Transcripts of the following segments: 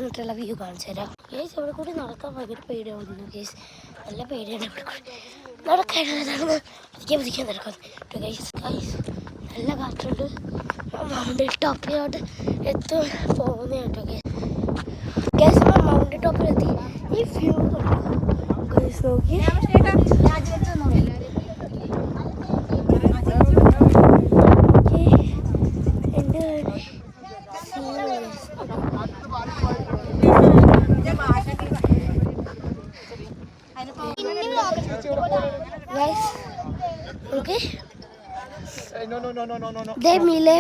നിന്നിട്ടുള്ള view കാണിച്ചു തരാം. Guys ഇവിടെ കൂടി നടക്കാൻ ഭയങ്കര പേടിയാവുന്നു. ഗേസ് നല്ല പേടിയാണ് ഇവിടെ കൂടി നടക്കാനുള്ളതാണ്. പതിക്കാൻ നടക്കുന്നത് ഗൈസ്. നല്ല കാറ്റുണ്ട്. മൗണ്ടൻ ടോപ്പിലോട്ട് പോകുന്ന കേട്ടോ ഗൈസ്. മൗണ്ടൻ ടോപ്പിലെത്തി. ഈ വ്യൂ ഗൈസ് നോക്കി.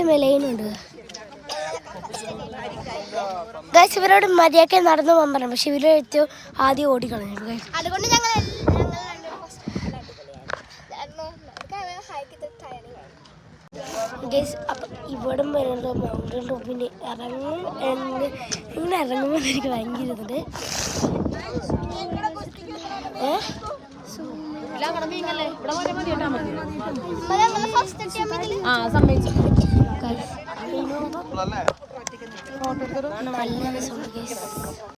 മെലയുന്നുണ്ട് ഗൈസ്. ഇവരോട് മര്യാദയ്ക്ക് നടന്നു പോകാൻ പറഞ്ഞു, പക്ഷെ ഇവര് ഏറ്റവും ആദ്യം ഓടിക്കളഞ്ഞു ഗൈസ്. അതുകൊണ്ട് ഗൈസ് അപ്പം ഇവിടം വരുന്നത് മൗണ്ടൻ ടോപ്പിൻ്റെ ഇങ്ങനെ ഇറങ്ങുമ്പോൾ എനിക്ക് ഭയങ്കര ഇതുണ്ട്. നല്ല രസമുണ്ട് ഗൈസ്.